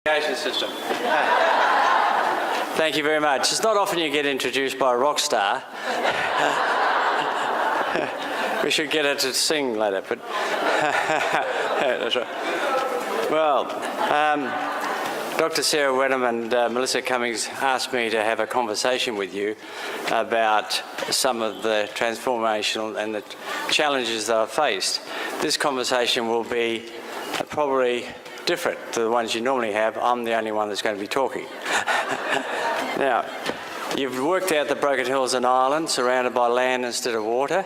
System. Thank you very much. It's not often you get introduced by a rock star. We should get her to sing later, but that's right. Well, Dr. Sarah Wenham and Melissa Cummings asked me to have a conversation with you about some of the transformational and the challenges that I've faced. This conversation will be probably different to the ones you normally have. I'm the only one that's going to be talking. Now, you've worked out the Broken Hills and Ireland surrounded by land instead of water,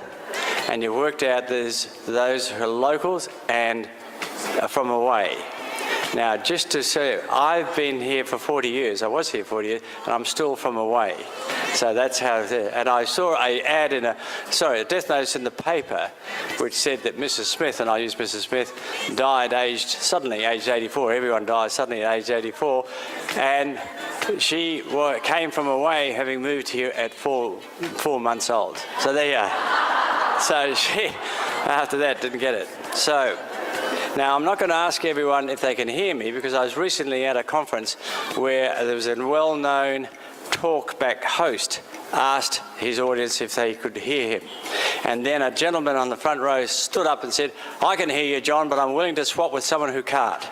and you've worked out there's those who are locals and are from away. Now, just to say, I've been here for 40 years. I was here 40 years, and I'm still from away. So that's how it is. And I saw an ad in a death notice in the paper, which said that Mrs. Smith, and I use Mrs. Smith, died suddenly aged 84. Everyone dies suddenly at age 84. And she came from away, having moved here at 4 months old. So there you are. So she, after that, didn't get it. So now, I'm not going to ask everyone if they can hear me, because I was recently at a conference where there was a well-known talkback host asked his audience if they could hear him. And then a gentleman on the front row stood up and said, "I can hear you, John, but I'm willing to swap with someone who can't."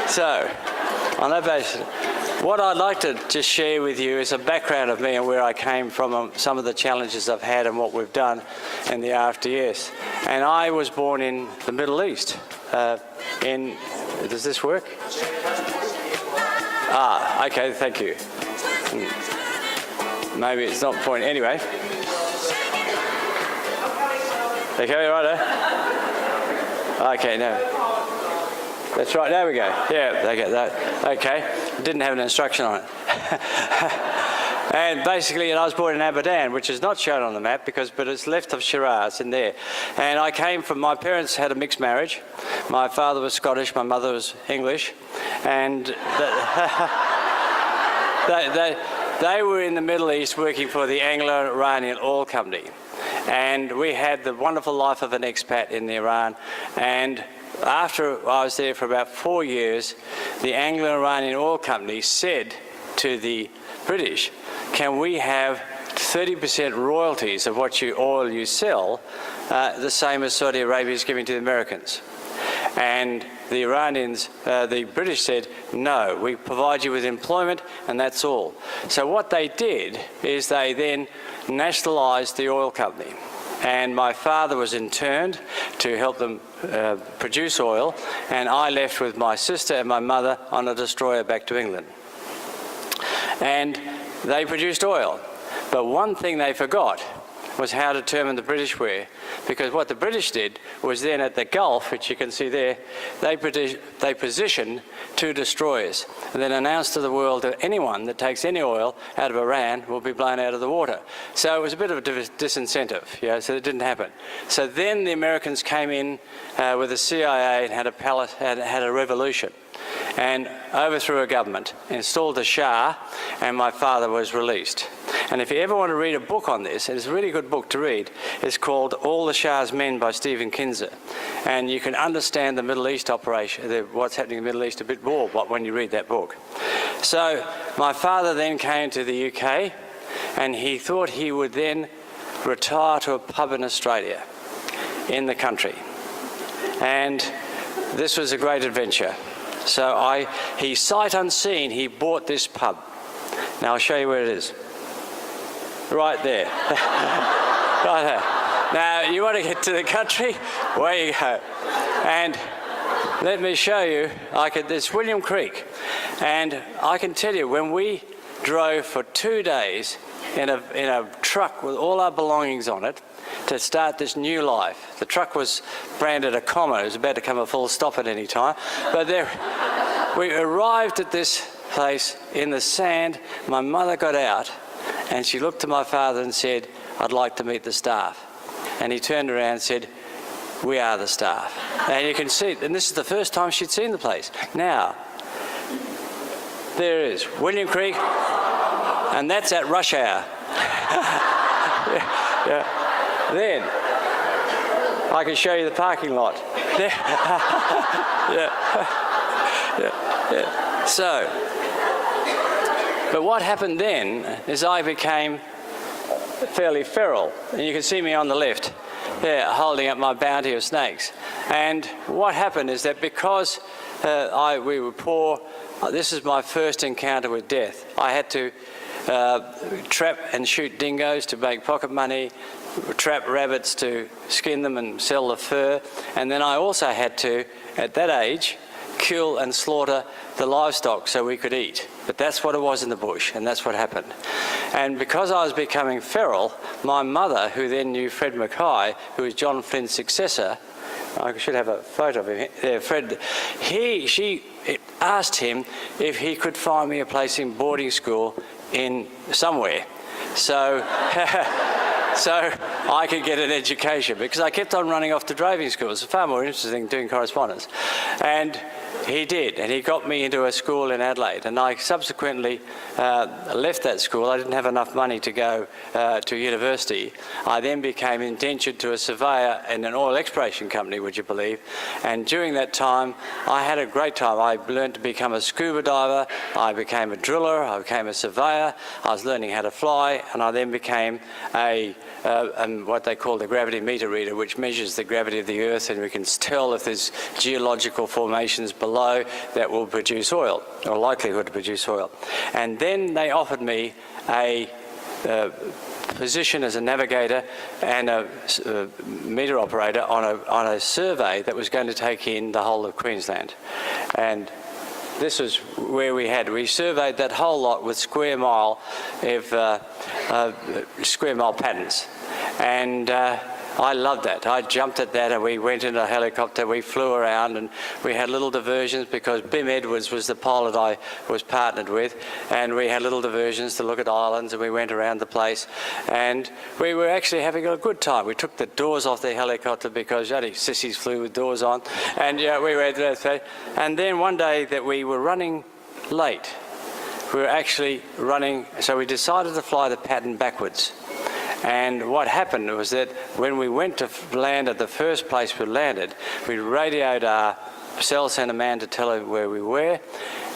So, on that basis, what I'd like to just share with you is a background of me and where I came from, some of the challenges I've had and what we've done in the after years. And I was born in the Middle East. Does this work? Ah, okay, thank you. Maybe it's not point anyway. Okay, right. Okay, no. That's right, there we go. Yeah, they get that. Okay, didn't have an instruction on it. And basically, I was born in Aberdeen, which is not shown on the map, but it's left of Shiraz in there. And I came from, my parents had a mixed marriage. My father was Scottish, my mother was English. And they were in the Middle East working for the Anglo-Iranian Oil Company. And we had the wonderful life of an expat in Iran. And after I was there for about 4 years, the Anglo-Iranian Oil Company said to the British, "Can we have 30% royalties of what oil you sell, the same as Saudi Arabia is giving to the Americans?" And the Iranians, the British said, "No, we provide you with employment and that's all." So what they did is they then nationalised the oil company. And my father was interned to help them produce oil, and I left with my sister and my mother on a destroyer back to England. And they produced oil. But one thing they forgot was how determined the British were, because what the British did was then at the Gulf, which you can see there, they positioned 2 destroyers and then announced to the world that anyone that takes any oil out of Iran will be blown out of the water. So it was a bit of a disincentive, so it didn't happen. So then the Americans came in with the CIA and had a revolution and overthrew a government, installed a Shah, and my father was released. And if you ever want to read a book on this, and it's a really good book to read, it's called All the Shah's Men by Stephen Kinzer. And you can understand the Middle East operation, what's happening in the Middle East a bit more when you read that book. So my father then came to the UK, and he thought he would then retire to a pub in Australia, in the country. And this was a great adventure. So he sight unseen, he bought this pub. Now I'll show you where it is. Right there. Right there. Now you want to get to the country? Away you go. And let me show you, it's William Creek. And I can tell you, when we drove for 2 days in a truck with all our belongings on it, to start this new life. The truck was branded a comma. It was about to come a full stop at any time. But we arrived at this place in the sand. My mother got out and she looked to my father and said, "I'd like to meet the staff." And he turned around and said, "We are the staff." And you can see, and this is the first time she'd seen the place. Now, there it is, William Creek, and that's at rush hour. Yeah. Then I can show you the parking lot. So, but what happened then is I became fairly feral. And you can see me on the left there holding up my bounty of snakes. And what happened is that because we were poor, this is my first encounter with death. I had to trap and shoot dingoes to make pocket money, trap rabbits to skin them and sell the fur, and then I also had to, at that age, kill and slaughter the livestock so we could eat. But that's what it was in the bush, and that's what happened. And because I was becoming feral, my mother, who then knew Fred Mackay, who was John Flynn's successor, I should have a photo of him there, Fred, she asked him if he could find me a place in boarding school in somewhere. So, so I could get an education, because I kept on running off to driving schools. It's far more interesting doing correspondence. And he did, and he got me into a school in Adelaide, and I subsequently left that school. I didn't have enough money to go to university. I then became indentured to a surveyor in an oil exploration company, would you believe, and during that time I had a great time. I learned to become a scuba diver, I became a driller, I became a surveyor, I was learning how to fly, and I then became what they call the gravity meter reader, which measures the gravity of the Earth, and we can tell if there's geological formations below that will produce oil, or likelihood to produce oil. And then they offered me a position as a navigator and a meter operator on a survey that was going to take in the whole of Queensland. And this was where we surveyed that whole lot with square mile patterns. And I loved that. I jumped at that, and we went in a helicopter, we flew around, and we had little diversions because Bim Edwards was the pilot I was partnered with, and we had little diversions to look at islands, and we went around the place, and we were actually having a good time. We took the doors off the helicopter because only sissies flew with doors on, and we went there. And then one day that we were running late, we were actually running, so we decided to fly the pattern backwards. And what happened was that when we went to land at the first place we landed, we radioed our cell centre man to tell him where we were,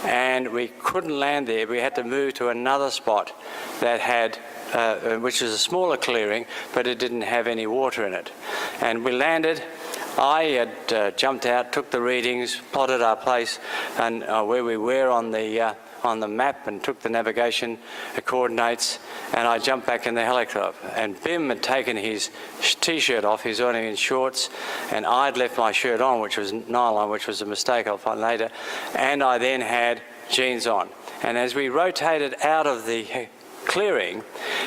and we couldn't land there. We had to move to another spot that had, which was a smaller clearing, but it didn't have any water in it. And we landed. I had jumped out, took the readings, plotted our place and where we were on the map, and took the navigation coordinates, and I jumped back in the helicopter. And Bim had taken his t-shirt off, he's only in shorts, and I'd left my shirt on, which was nylon, which was a mistake I'll find later, and I then had jeans on. And as we rotated out of the clearing,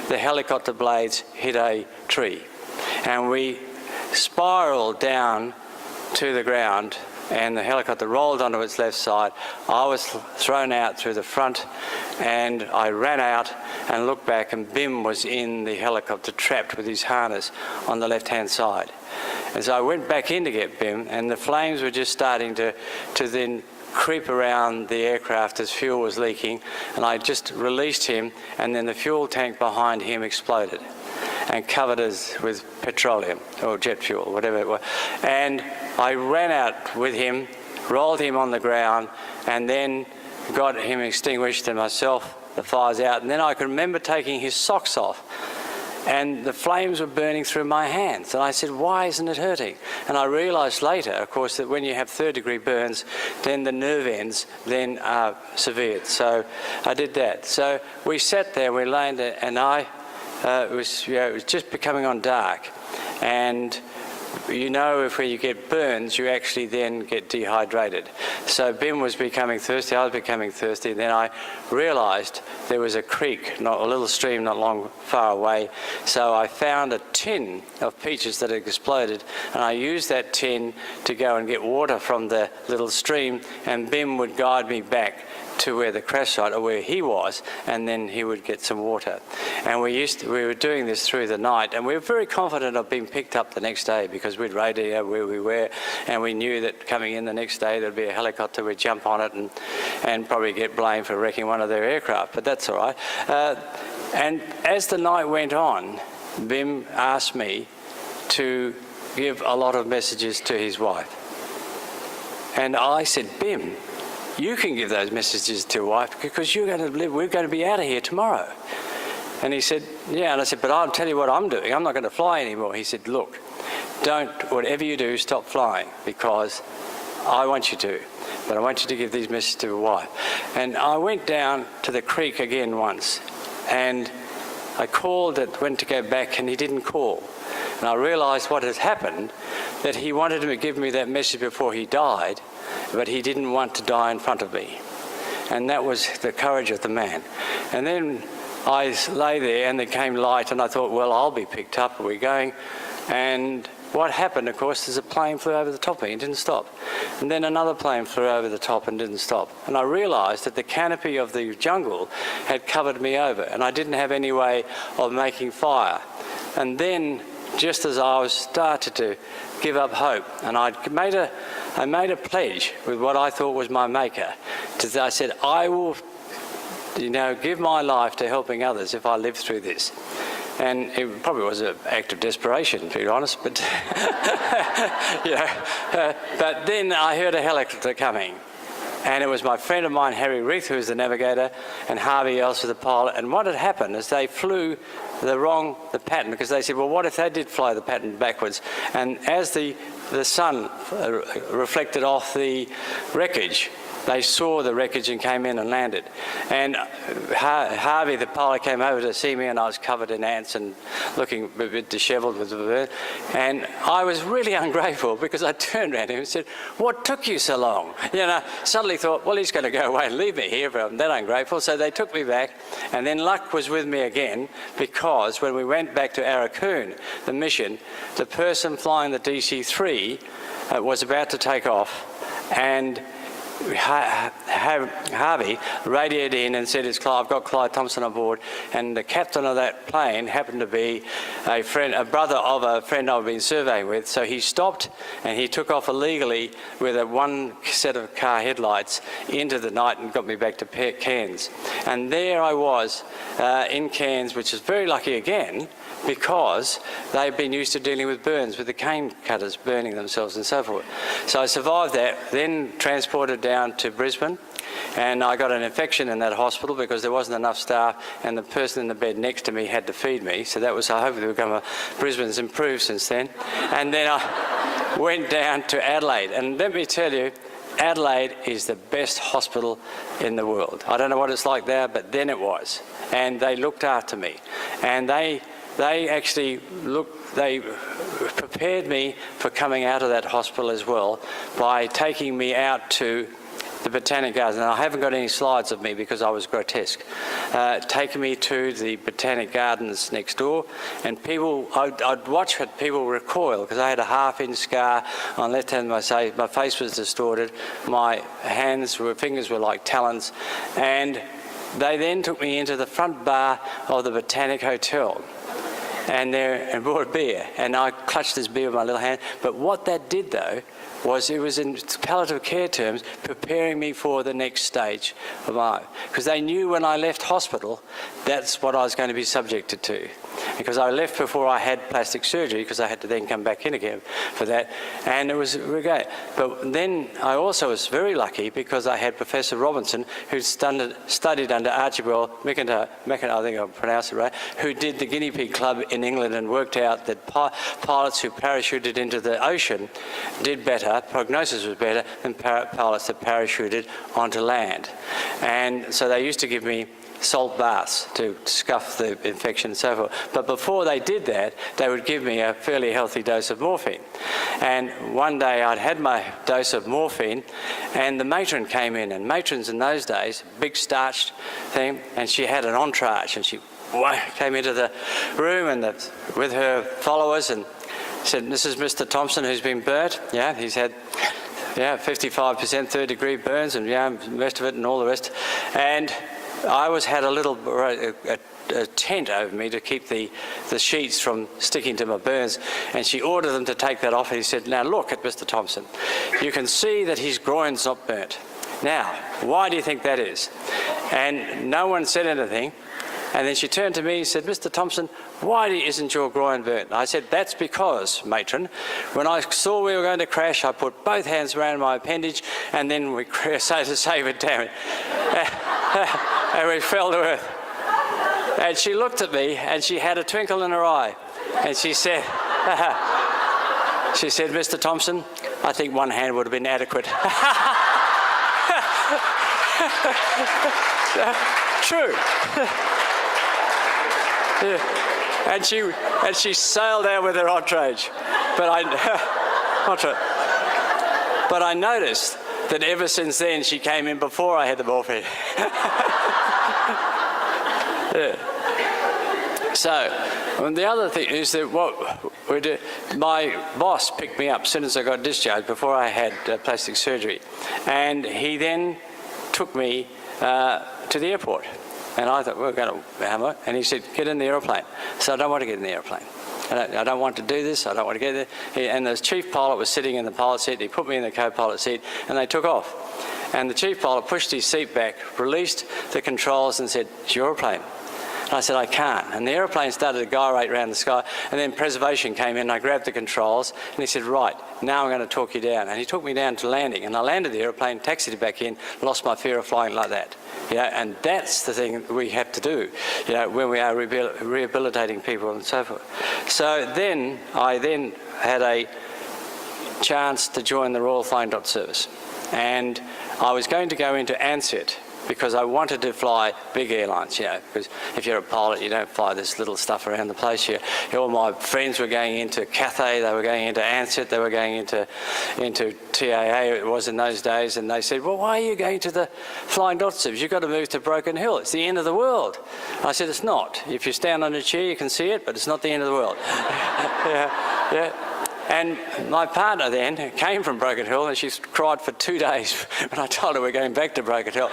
the helicopter blades hit a tree, and we spiraled down to the ground, and the helicopter rolled onto its left side. I was thrown out through the front, and I ran out and looked back, and Bim was in the helicopter trapped with his harness on the left-hand side. And so I went back in to get Bim, and the flames were just starting to then creep around the aircraft as fuel was leaking, and I just released him, and then the fuel tank behind him exploded and covered us with petroleum or jet fuel, whatever it was. And I ran out with him, rolled him on the ground, and then got him extinguished, and myself, the fire's out. And then I can remember taking his socks off, and the flames were burning through my hands. And I said, why isn't it hurting? And I realised later, of course, that when you have third-degree burns, then the nerve ends then are severed. So I did that. So we sat there, we lay there, and it was just becoming on dark, and if when you get burns, you actually then get dehydrated. So Bim was becoming thirsty, I was becoming thirsty, and then I realised there was a creek, a little stream not far away. So I found a tin of peaches that had exploded, and I used that tin to go and get water from the little stream, and Bim would guide me back to where the crash site, or where he was, and then he would get some water. And we were doing this through the night, and we were very confident of being picked up the next day because we'd radio where we were, and we knew that coming in the next day there'd be a helicopter, we'd jump on it and probably get blamed for wrecking one of their aircraft, but that's all right. And as the night went on, Bim asked me to give a lot of messages to his wife. And I said, Bim, you can give those messages to your wife because we're going to be out of here tomorrow. And he said, yeah. And I said, but I'll tell you what I'm doing. I'm not going to fly anymore. He said, look, whatever you do, stop flying because I want you to. But I want you to give these messages to your wife. And I went down to the creek again once. And I called and went to go back and he didn't call. And I realised what had happened, that he wanted to give me that message before he died, but he didn't want to die in front of me. And that was the courage of the man. And then I lay there and there came light and I thought, well, I'll be picked up. Are we going? And what happened, of course, is a plane flew over the top of me and didn't stop. And then another plane flew over the top and didn't stop. And I realised that the canopy of the jungle had covered me over and I didn't have any way of making fire. And then, just as I was started to give up hope, and I made a pledge with what I thought was my maker. I said, I will, give my life to helping others if I live through this. And it probably was an act of desperation, to be honest, but but then I heard a helicopter coming. And it was my friend of mine, Harry Reith, who was the navigator, and Harvey Else was the pilot. And what had happened is they flew the pattern, because they said, well, what if they did fly the pattern backwards? And as the sun reflected off the wreckage, they saw the wreckage and came in and landed. And Harvey, the pilot, came over to see me and I was covered in ants and looking a bit dishevelled with the bird. And I was really ungrateful because I turned around to him and said, what took you so long? Suddenly thought, well, he's going to go away and leave me here, but I'm that ungrateful. So they took me back, and then luck was with me again, because when we went back to Arakoon, the mission, the person flying the DC-3 was about to take off, and Harvey radioed in and said, it's Clyde, I've got Clyde Thompson on board, and the captain of that plane happened to be a brother of a friend I've been surveying with, so he stopped and he took off illegally with one set of car headlights into the night and got me back to Cairns. And there I was in Cairns, which is very lucky again, because they've been used to dealing with burns, with the cane cutters burning themselves and so forth. So I survived that, then transported down to Brisbane, and I got an infection in that hospital because there wasn't enough staff, and the person in the bed next to me had to feed me. So that was, I hope Brisbane's improved since then. And then I went down to Adelaide, and let me tell you, Adelaide is the best hospital in the world. I don't know what it's like there, but then it was. And they looked after me, and they actually they prepared me for coming out of that hospital as well by taking me out to the Botanic Gardens. And I haven't got any slides of me because I was grotesque. Taking me to the Botanic Gardens next door, and I'd watch people recoil because I had a half-inch scar on the left hand of my face was distorted, my fingers were like talons, and they then took me into the front bar of the Botanic Hotel. And brought beer, and I clutched this beer with my little hand. But what that did, though, was it was in palliative care terms preparing me for the next stage of my life. Because they knew when I left hospital, that's what I was going to be subjected to. Because I left before I had plastic surgery, because I had to then come back in again for that, and it was great. But then I also was very lucky because I had Professor Robinson, who studied under Archibald McIntyre, I think I pronounced it right, who did the Guinea Pig Club in England and worked out that pilots who parachuted into the ocean did better, prognosis was better than pilots that parachuted onto land. And so they used to give me salt baths to scuff the infection and so forth. But before they did that, they would give me a fairly healthy dose of morphine. And one day I'd had my dose of morphine, and the matron came in, and matrons in those days, big starched thing, and she had an entourage, and she came into the room and with her followers and said, this is Mr. Thompson who's been burnt. Yeah, he's had 55% third-degree burns and the rest of it and all the rest. And I had a little a tent over me to keep the sheets from sticking to my burns, and she ordered them to take that off, and he said, now look at Mr. Thompson. You can see that his groin's not burnt. Now, why do you think that is? And no one said anything, And then she turned to me and said, "Mr. Thompson, why isn't your groin burnt?" I said, "That's because, matron, when I saw we were going to crash, I put both hands around my appendage and then we so to save it down." And we fell to earth. And she looked at me and she had a twinkle in her eye. And she said, "Mr. Thompson, I think one hand would have been adequate." True. Yeah. And she sailed out with her outrage. But I noticed that ever since then she came in before I had the morphine. Yeah. So, and the other thing is that what we do, my boss picked me up as soon as I got discharged before I had plastic surgery, and he then took me to the airport. And I thought, we're going to Hammer. And he said, "Get in the aeroplane." So I don't want to get in the aeroplane. I don't want to do this. I don't want to get there. And the chief pilot was sitting in the pilot seat. He put me in the co-pilot seat, and they took off. And the chief pilot pushed his seat back, released the controls, and said, "It's your airplane." And I said, "I can't." And the aeroplane started to gyrate around the sky, and then preservation came in, and I grabbed the controls, and he said, "Right, now I'm going to talk you down." And he took me down to landing, and I landed the aeroplane, taxied it back in, lost my fear of flying like that. And that's the thing we have to do, when we are rehabilitating people and so forth. So then I had a chance to join the Royal Flying Dot Service, and I was going to go into ANZET, because I wanted to fly big airlines, because if you're a pilot, you don't fly this little stuff around the place here. All my friends were going into Cathay, they were going into ANZET, they were going into TAA, it was in those days, and they said, "Well, why are you going to the Flying Dot Service? You've got to move to Broken Hill. It's the end of the world." I said, "It's not. If you stand on a chair, you can see it, but it's not the end of the world." Yeah. And my partner then came from Broken Hill, and she cried for 2 days when I told her we're going back to Broken Hill.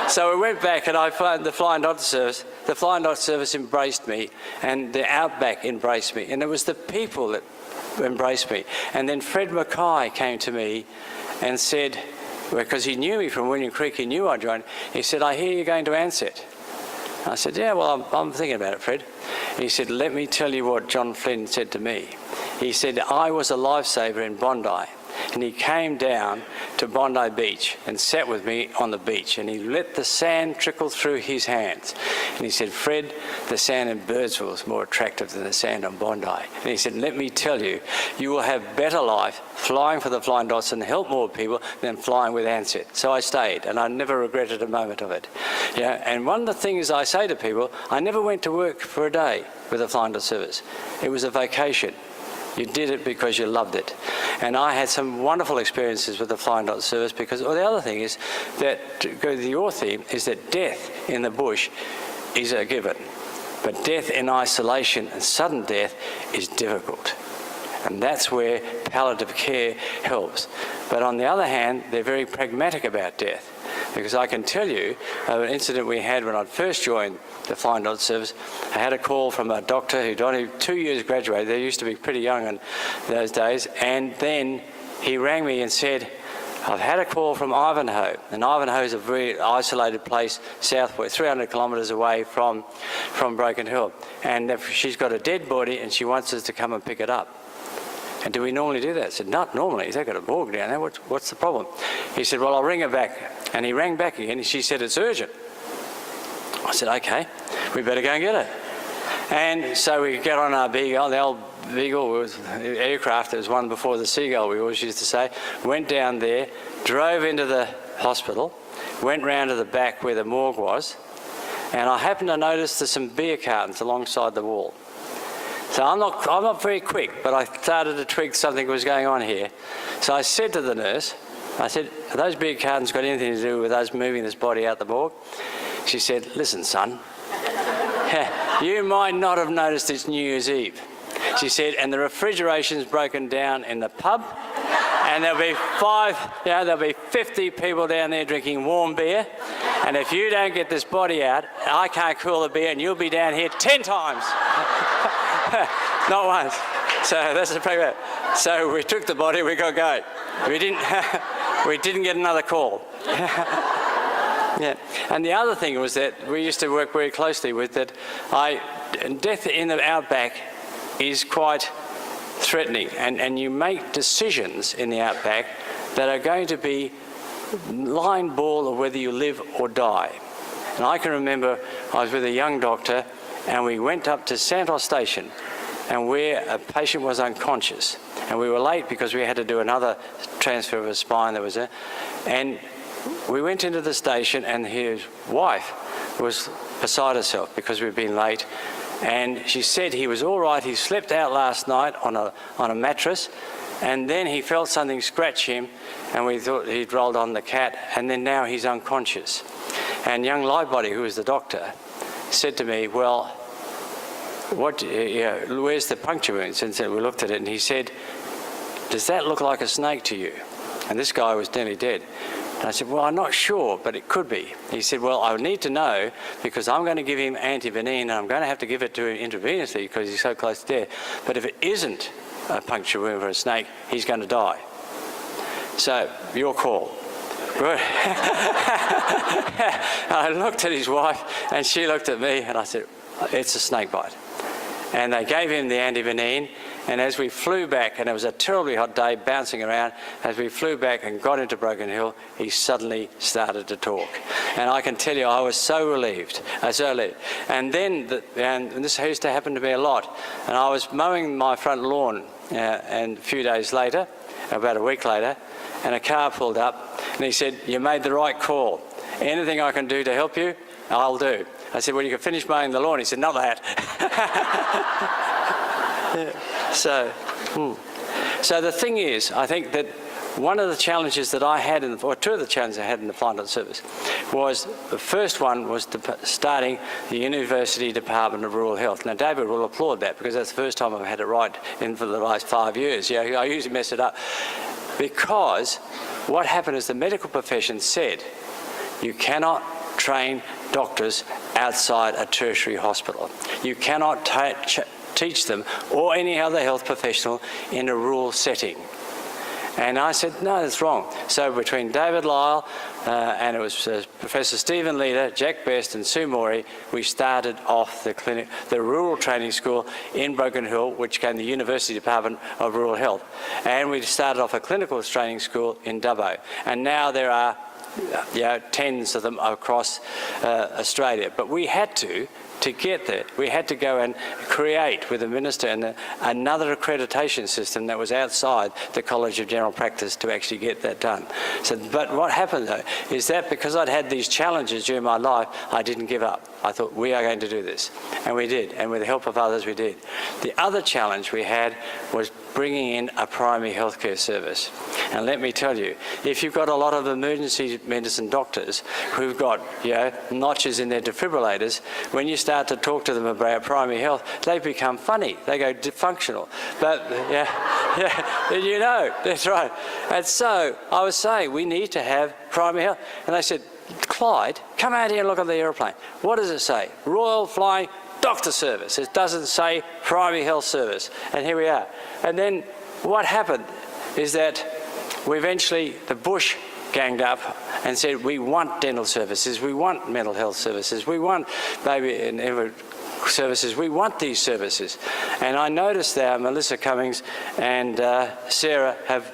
So we went back, and I found the Flying Dot Service. The Flying Dot Service embraced me, and the Outback embraced me, and it was the people that embraced me. And then Fred Mackay came to me and said, because he knew me from William Creek, he knew I'd joined, he said, "I hear you're going to ANZET." I said, "Yeah, well, I'm thinking about it, Fred." He said, "Let me tell you what John Flynn said to me." He said, "I was a lifesaver in Bondi, and he came down to Bondi Beach and sat with me on the beach, and he let the sand trickle through his hands. And he said, 'Fred, the sand in Birdsville is more attractive than the sand on Bondi.' And he said, 'Let me tell you, you will have better life flying for the Flying Dots and help more people than flying with ANZET.' So I stayed, and I never regretted a moment of it. And one of the things I say to people, I never went to work for a day with the Flying Dot Service. It was a vacation. You did it because you loved it. And I had some wonderful experiences with the Flying Dot Service because, the other thing is that, to go to your theme, is that death in the bush is a given. But death in isolation and sudden death is difficult. And that's where palliative care helps. But on the other hand, they're very pragmatic about death. Because I can tell you of an incident we had when I first joined the Flying Dot Service. I had a call from a doctor who'd only 2 years graduated. They used to be pretty young in those days. And then he rang me and said, "I've had a call from Ivanhoe." And Ivanhoe is a very isolated place southwest, 300 kilometres away from Broken Hill. And she's got a dead body and she wants us to come and pick it up. "And do we normally do that?" I said, "Not normally. They've got a morgue down there. What's the problem?" He said, "Well, I'll ring her back." And he rang back again and she said, "It's urgent." I said, "Okay, we better go and get it." And so we get on our Beagle, the old Beagle was aircraft. There was one before the Seagull, we always used to say. Went down there, drove into the hospital, went round to the back where the morgue was, and I happened to notice there's some beer cartons alongside the wall. So I'm not very quick, but I started to twig something was going on here. So I said to the nurse, I said, "Have those beer cartons got anything to do with us moving this body out the morgue?" She said, "Listen, son, you might not have noticed it's New Year's Eve." She said, "And the refrigeration's broken down in the pub, and there'll be 50 people down there drinking warm beer, and if you don't get this body out, I can't cool the beer, and you'll be down here 10 times. Not once." So that's the problem. So we took the body, we got going. We didn't get another call. Yeah, and the other thing was that we used to work very closely with that. Death in the outback is quite threatening, and you make decisions in the outback that are going to be line ball of whether you live or die. And I can remember I was with a young doctor, and we went up to Santos Station, and where a patient was unconscious, and we were late because we had to do another transfer of a spine that was there, and we went into the station, and his wife was beside herself because we'd been late, and she said he was all right. He slept out last night on a mattress, and then he felt something scratch him, and we thought he'd rolled on the cat, and then now he's unconscious. And young Lightbody, who was the doctor, said to me, well, where's the puncture wounds? And so we looked at it, and he said, does that look like a snake to you? And this guy was nearly dead. And I said, well, I'm not sure, but it could be. He said, well, I need to know because I'm going to give him antivenin, and I'm going to have to give it to him intravenously because he's so close to death. But if it isn't a puncture wound for a snake, he's going to die. So, your call. Good. I looked at his wife, and she looked at me, and I said, it's a snake bite. And they gave him the antivenin, and as we flew back, and it was a terribly hot day, bouncing around, as we flew back and got into Broken Hill, he suddenly started to talk. And I can tell you, I was so relieved, And then, and this used to happen to me a lot, and I was mowing my front lawn, and a few days later, about a week later, and a car pulled up, and he said, you made the right call. Anything I can do to help you, I'll do. I said, well, you can finish mowing the lawn. He said, not that. Yeah. So the thing is, I think that one of the challenges that I had, or two of the challenges I had in the Palliative Service, was the first one was starting the University Department of Rural Health. Now, David will applaud that because that's the first time I've had it right in for the last 5 years. Yeah, I usually mess it up. Because what happened is the medical profession said, you cannot train doctors outside a tertiary hospital. You cannot teach them or any other health professional in a rural setting. And I said, no, that's wrong. So between David Lyle and it was Professor Stephen Leader, Jack Best and Sue Morey, we started off the rural training school in Broken Hill, which became the University Department of Rural Health. And we started off a clinical training school in Dubbo. And now there are tens of them across Australia. But we had to get there, we had to go and create with the Minister and another accreditation system that was outside the College of General Practice to actually get that done. So, but what happened though is that because I'd had these challenges during my life, I didn't give up. I thought, we are going to do this. And we did, and with the help of others we did. The other challenge we had was bringing in a primary healthcare service. And let me tell you, if you've got a lot of emergency medicine doctors who've got, notches in their defibrillators, when you start to talk to them about primary health, they become funny. They go dysfunctional. But, that's right. And so I was saying, we need to have primary health. And they said, Clyde, come out here and look at the aeroplane. What does it say? Royal Flying Doctor Service. It doesn't say Primary Health Service. And here we are. And then what happened is that the Bush ganged up and said, we want dental services, we want mental health services, we want services, we want these services. And I noticed that Melissa Cummings and Sarah have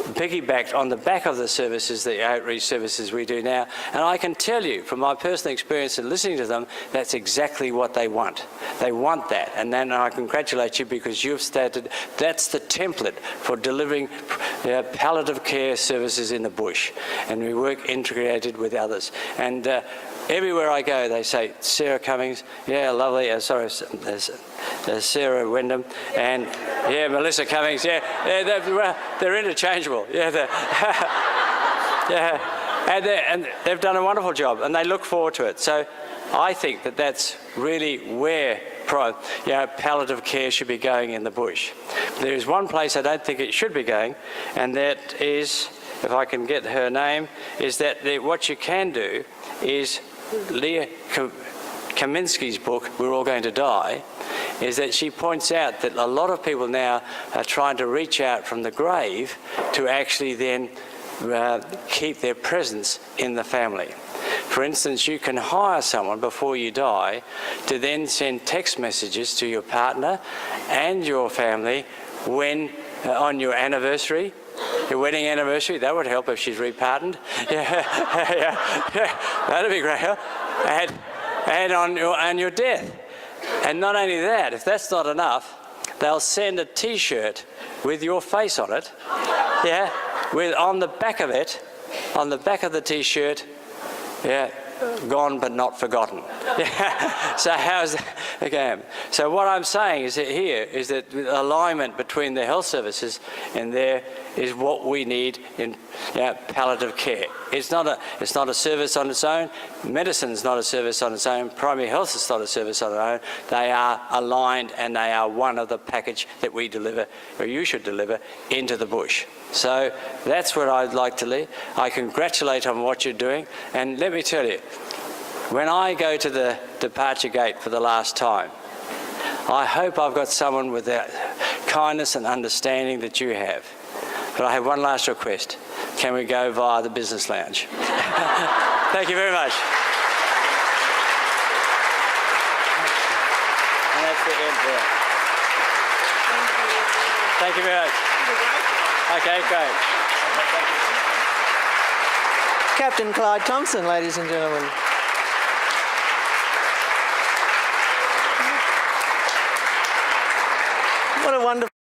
piggybacked on the back of the services, the outreach services we do now. And I can tell you from my personal experience in listening to them, that's exactly what they want. They want that. And then I congratulate you because you've started, that's the template for delivering palliative care services in the bush. And we work integrated with others. And everywhere I go, they say, Sarah Cummings, yeah, lovely, Sarah Wyndham, and Melissa Cummings, they're interchangeable, and they've done a wonderful job, and they look forward to it. So I think that that's really where palliative care should be going in the bush. There is one place I don't think it should be going, and that is, if I can get her name, is that what you can do is Leah Kaminsky's book, We're All Going to Die, is that she points out that a lot of people now are trying to reach out from the grave to actually then keep their presence in the family. For instance, you can hire someone before you die to then send text messages to your partner and your family when on your anniversary, your wedding anniversary. That would help if she's repardoned. Yeah, that'd be great help. And on your death. And not only that, if that's not enough, they'll send a T-shirt with your face on it. Yeah, with on the back of it, on the back of the T-shirt, yeah, gone but not forgotten. Yeah. So how's that? Okay. So what I'm saying is that here is that alignment between the health services and there is what we need in palliative care. It's not a service on its own. Medicine is not a service on its own. Primary health is not a service on its own. They are aligned and they are one of the package that we deliver, or you should deliver, into the bush. So that's what I'd like to leave. I congratulate on what you're doing, and let me tell you, when I go to the departure gate for the last time, I hope I've got someone with that kindness and understanding that you have. But I have one last request. Can we go via the business lounge? Thank you very much. And that's the end there. Thank you very much. Okay, great. Captain Clyde Thompson, ladies and gentlemen.